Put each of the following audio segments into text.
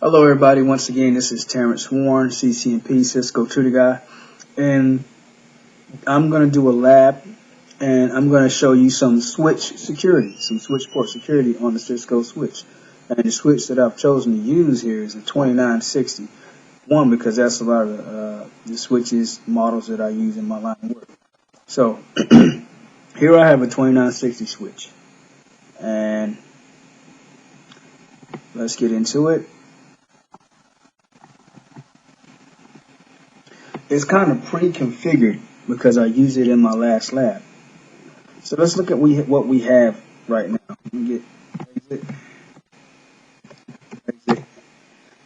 Hello everybody, once again this is Terrence Warren, CCNP, Cisco Tutor Guy, and I'm going to do a lab and I'm going to show you some switch security, some switch port security on the Cisco switch. And the switch that I've chosen to use here is the 2960. One, because that's a lot of the switches models that I use in my line of work. So here I have a 2960 switch, and let's get into it. It's kind of pre-configured because I used it in my last lab. So let's look at what we have right now. Let me get exit,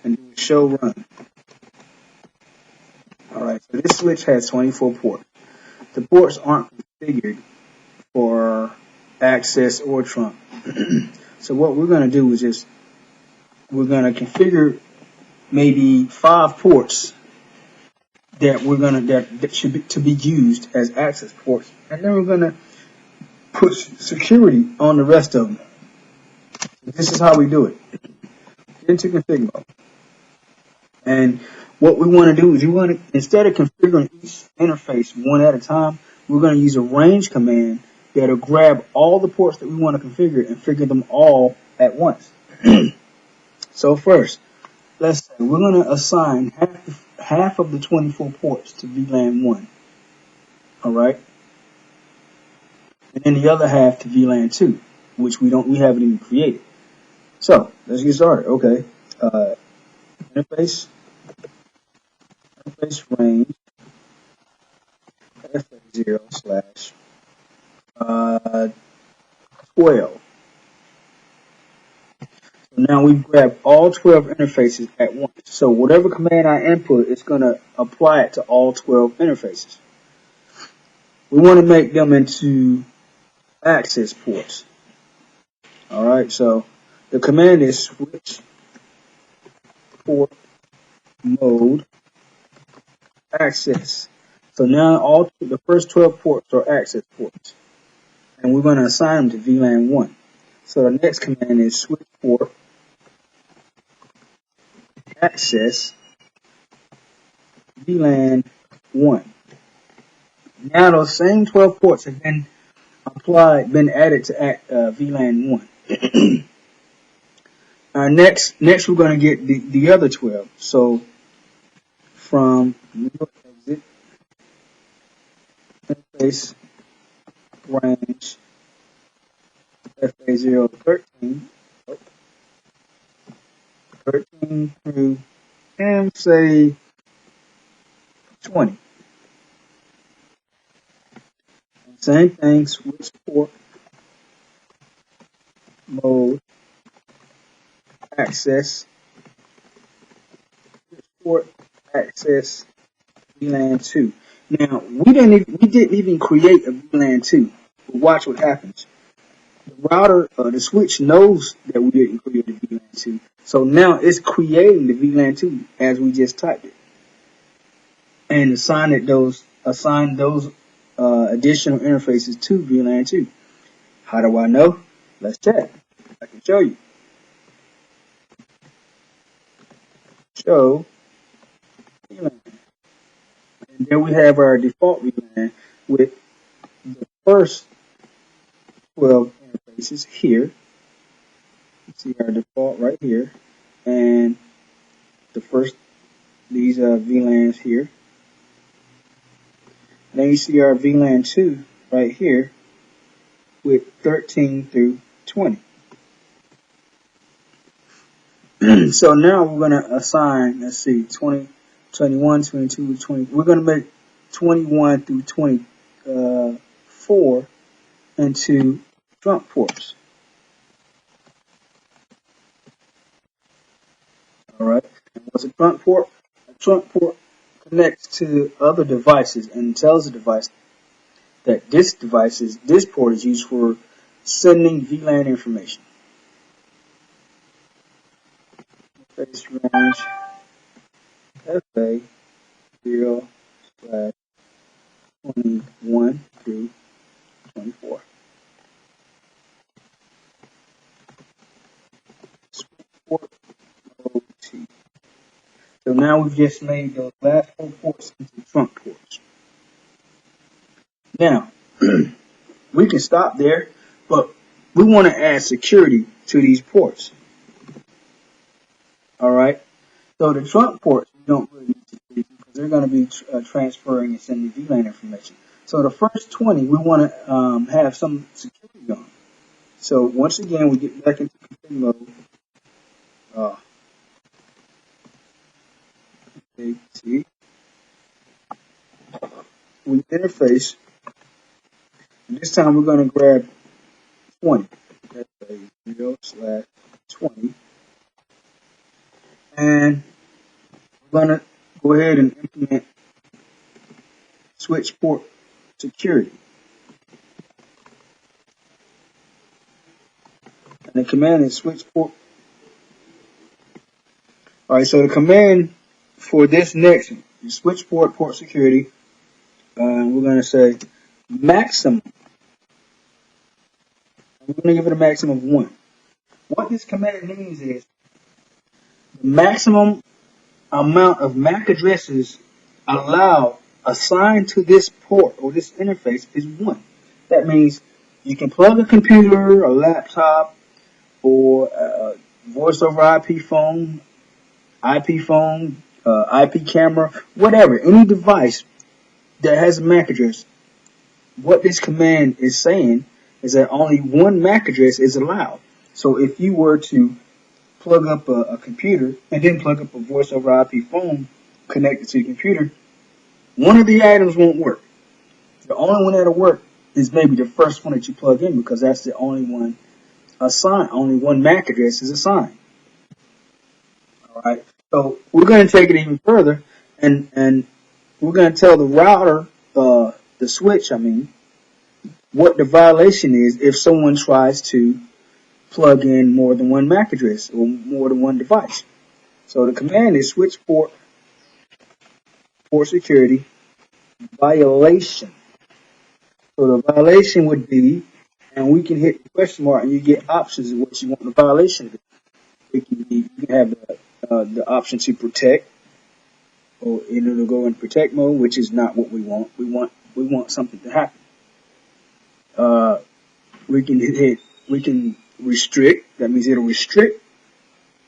and do a show run. Alright, so this switch has 24 ports. The ports aren't configured for access or trunk. So what we're going to do is we're going to configure maybe 5 ports that that should be to be used as access ports, and then we're going to put security on the rest of them. This is how we do it. Get into config mode, and what we want to do is instead of configuring each interface one at a time, we're going to use a range command that'll grab all the ports that we want to configure and figure them all at once. So first, let's say we're going to assign half of the 24 ports to VLAN 1. Alright? And then the other half to VLAN 2, which we haven't even created. So, let's get started. Okay. Interface range FA0/12. Now we've grabbed all 12 interfaces at once. So whatever command I input, it's going to apply it to all 12 interfaces. We want to make them into access ports. Alright, so the command is switch port mode access. So now the first 12 ports are access ports, and we're going to assign them to VLAN 1. So the next command is switch port access VLAN 1. Now those same 12 ports have been added to VLAN 1. Next we're going to get the other 12. So from exit interface range FA013 through, and say 20. Same thing, switch port mode access, switch port access VLAN 2. Now we didn't even create a VLAN 2. But watch what happens. The router, the switch knows that we didn't create a VLAN 2, so now it's creating the VLAN 2 as we just typed it, and assign those additional interfaces to VLAN 2. How do I know? Let's check. I can show you. Show VLAN. And there we have our default VLAN with the first 12 interfaces here. You see our default right here, and these VLANs here. Then you see our VLAN 2 right here with 13 through 20. So now we're going to assign, let's see, 20, 21, 22, 20. We're going to make 21 through 24 into trunk ports. Alright, and what's a trunk port? A trunk port connects to other devices and tells the device that this port is used for sending VLAN information. Interface range FA0/21 through 24. Switch port mode T. So now we've just made those last 4 ports into trunk ports. Now, we can stop there, but we want to add security to these ports. Alright, so the trunk ports, we don't really need security because they're going to be transferring and sending VLAN information. So the first 20, we want to have some security on. So once again, we get back into config mode. We interface, and this time we're going to grab 20. That's a 0/20. And we're going to go ahead and implement switch port security. And the command is switch port. Alright, so the command for this next is switch port security. We're going to say maximum. We're going to give it a maximum of 1. What this command means is the maximum amount of MAC addresses assigned to this port or this interface is 1. That means you can plug a computer, a laptop, or a voice over IP phone, IP camera, whatever, any device that has a MAC address. What this command is saying is that only 1 MAC address is allowed. So if you were to plug up a computer and then plug up a voice over IP phone connected to the computer, one of the items won't work. The only one that'll work is maybe the first one that you plug in, because that's the only one assigned. Only 1 MAC address is assigned. Alright, so we're going to take it even further, and we're going to tell the router, the switch, what the violation is if someone tries to plug in more than 1 MAC address or more than 1 device. So the command is switch port security violation. So the violation would be, and we can hit the question mark and you get options of what you want the violation to be. You can have the option to protect, or it'll go in protect mode, which is not what we want. We want something to happen. We can restrict. That means it'll restrict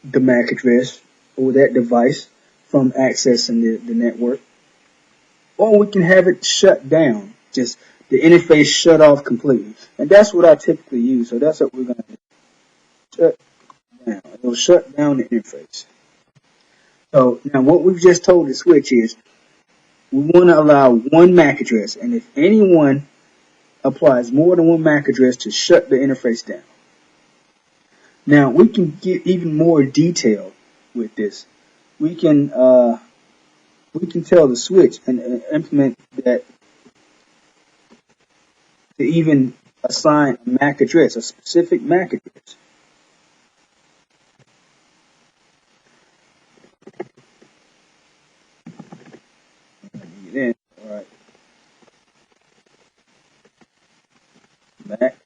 the MAC address or that device from accessing the network. Or we can have it shut down, just the interface shut off completely. And that's what I typically use. So that's what we're going to do. Shut down. It'll shut down the interface. So now what we've just told the switch is we want to allow 1 MAC address, and if anyone applies more than 1 MAC address, to shut the interface down. Now we can get even more detailed with this. We can tell the switch and implement that to even assign a MAC address, a specific MAC address. Then, all right, MAC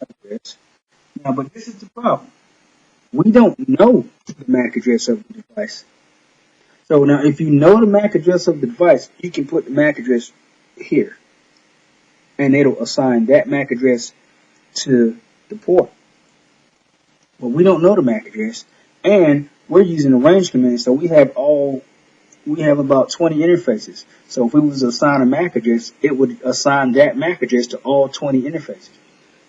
address. Now, but this is the problem. We don't know the MAC address of the device. So now, if you know the MAC address of the device, you can put the MAC address here, and it'll assign that MAC address to the port. But we don't know the MAC address, and we're using the range command, so we have about 20 interfaces. So if we was to assign a MAC address, it would assign that MAC address to all 20 interfaces.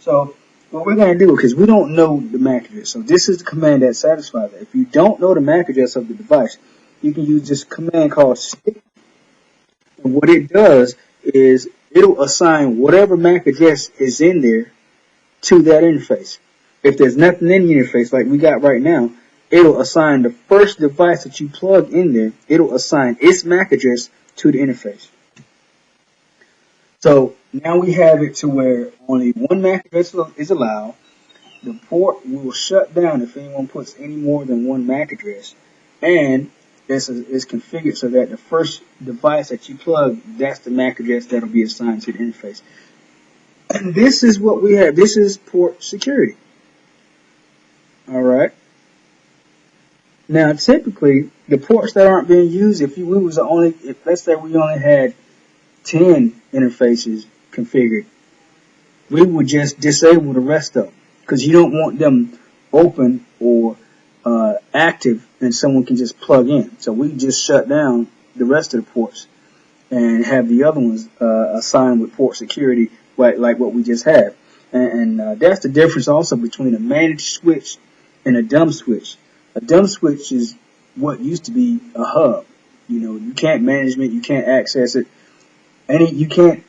So what we're going to do, because we don't know the MAC address, so this is the command that satisfies that. If you don't know the MAC address of the device, you can use this command called stick. And what it does is it'll assign whatever MAC address is in there to that interface. If there's nothing in the interface like we got right now, it'll assign the first device that you plug in there, it'll assign its MAC address to the interface. So now we have it to where only 1 MAC address is allowed. The port will shut down if anyone puts any more than 1 MAC address. And this is configured so that the first device that you plug, that's the MAC address that'll be assigned to the interface. And this is what we have. This is port security. Alright. Now, typically, the ports that aren't being used, if let's say we only had 10 interfaces configured, we would just disable the rest of them because you don't want them open or active and someone can just plug in. So we just shut down the rest of the ports and have the other ones assigned with port security, like what we just had. And that's the difference also between a managed switch and a dumb switch. A dumb switch is what used to be a hub. You know, you can't manage it, you can't access it, you can't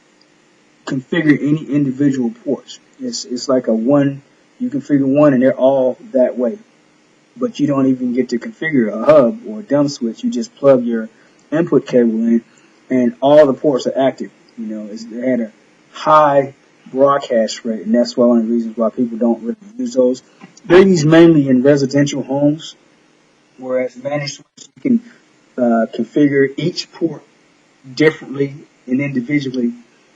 configure any individual ports. It's like you configure one and they're all that way. But you don't even get to configure a hub or a dumb switch. You just plug your input cable in and all the ports are active. You know, they had a high broadcast rate, and that's one of the reasons why people don't really use those. They're used mainly in residential homes, whereas managed switches you can configure each port differently and individually,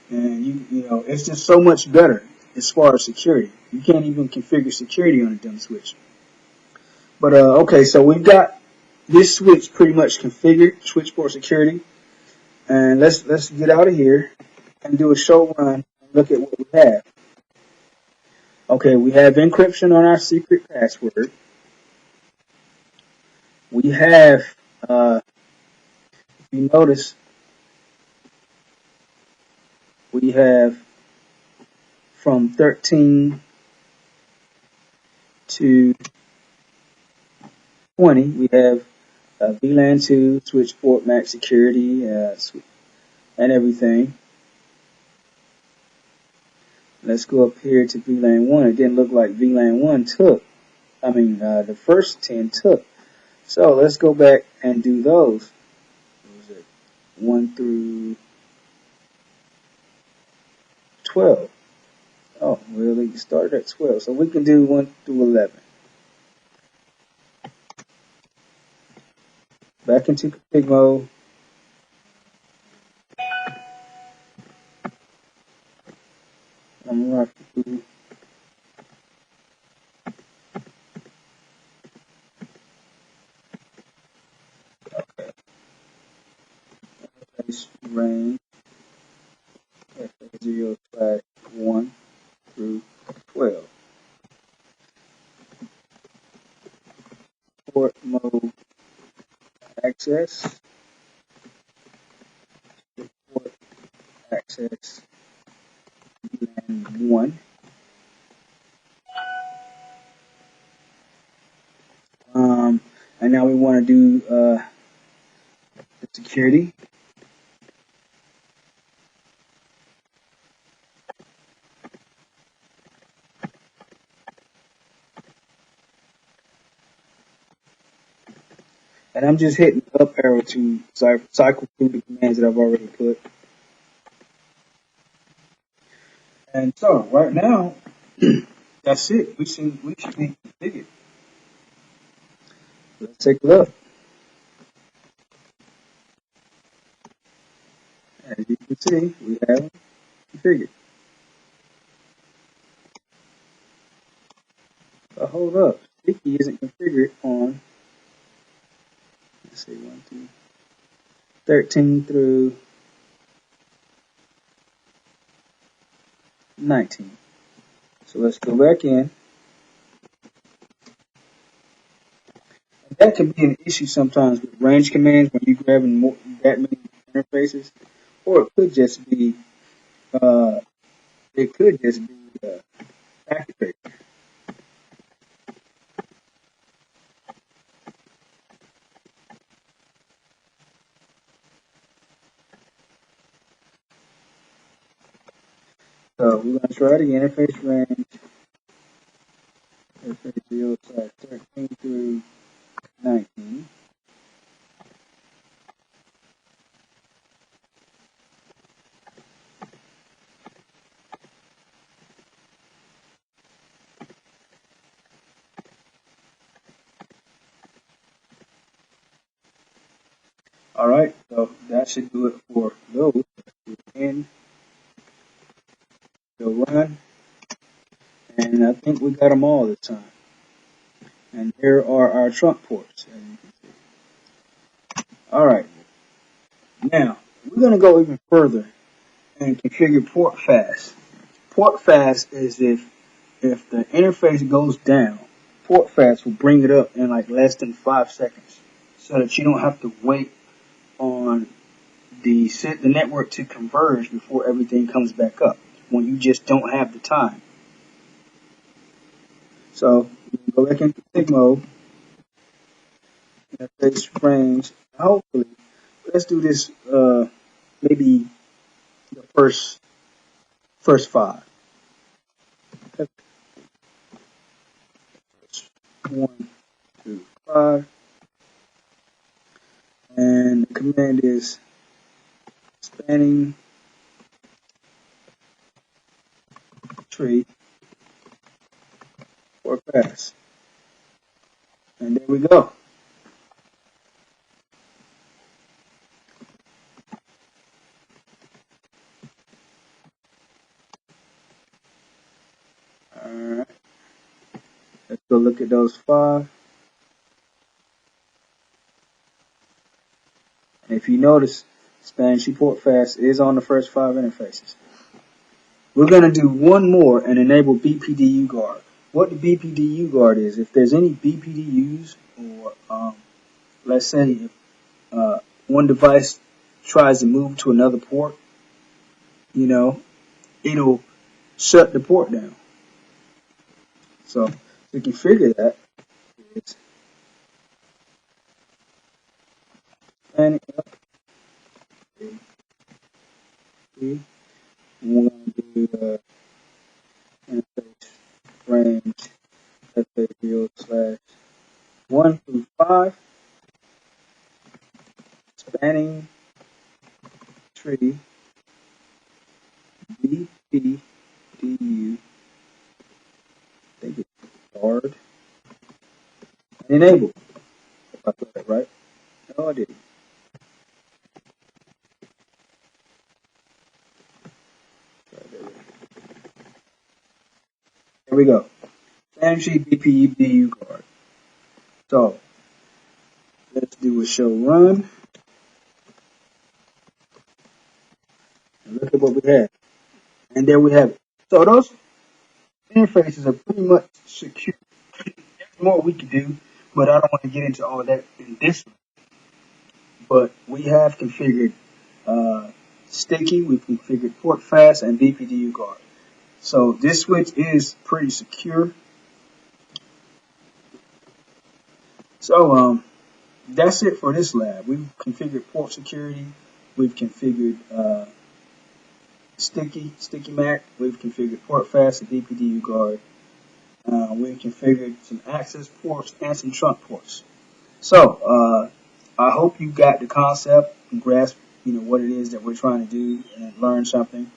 and you know it's just so much better as far as security. You can't even configure security on a dumb switch. But okay, so we've got this switch pretty much configured, switch port security, and let's get out of here and do a show run and look at what we have. Okay, we have encryption on our secret password. We have, if you notice, we have from 13 to 20, we have VLAN 2, switch port max security, and everything. Let's go up here to VLAN 1. It didn't look like VLAN 1 took. The first 10 took. So let's go back and do those. What was it? 1 through 12. Oh, well, it started at 12. So we can do 1 through 11. Back into config mode. I'm going to range FA0/1 through 12. Port mode access. Port access VLAN 1. And now we want to do the security. And I'm just hitting the up arrow to cycle through the commands that I've already put. And so right now, that's it. We should be configured. Let's take a look. As you can see, we have them configured. But hold up, sticky isn't configured on, let's see, 1 through 13 through 19. So let's go back in. And that can be an issue sometimes with range commands when you're grabbing that many interfaces, or it could just be packet tracer. So we're going to try the interface range, interface 0/13 through 19. Alright, so that should do it for those. And go run. And I think we got them all this time. And here are our trunk ports. And Alright, now we're going to go even further and configure portfast. Portfast is if the interface goes down, portfast will bring it up in like less than 5 seconds, so that you don't have to wait on the network to converge before everything comes back up when you just don't have the time. So you can go back into config mode, interface range. Hopefully, let's do this. Maybe the first 5. 1, 2, 5, and the command is spanning tree or pass. And there we go. Alright. Let's go look at those 5. And if you notice, spanning tree portfast is on the first 5 interfaces. We're going to do one more and enable bpdu guard. What the bpdu guard is, if there's any bpdus, or let's say if one device tries to move to another port, it'll shut the port down. So to configure that, it's spanning up. We're going to do interface range FA/1 through 5, spanning tree bpdu. I think it's guard and enable. If I put that right. No, I didn't. There we go. Spanning tree bpdu guard. So let's do a show run. And look at what we have. And there we have it. So those interfaces are pretty much secure. There's more we could do, but I don't want to get into all of that in this one. But we have configured sticky, we've configured portfast, and bpdu guard. So this switch is pretty secure. So that's it for this lab. We've configured port security, we've configured sticky Mac, we've configured portfast and bpdu guard. We've configured some access ports and some trunk ports. So I hope you got the concept and grasp what it is that we're trying to do and learn something.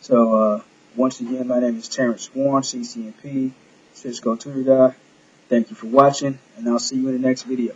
So once again, my name is Terrence Warren, CCNP, Cisco Tutor Guy. Thank you for watching, and I'll see you in the next video.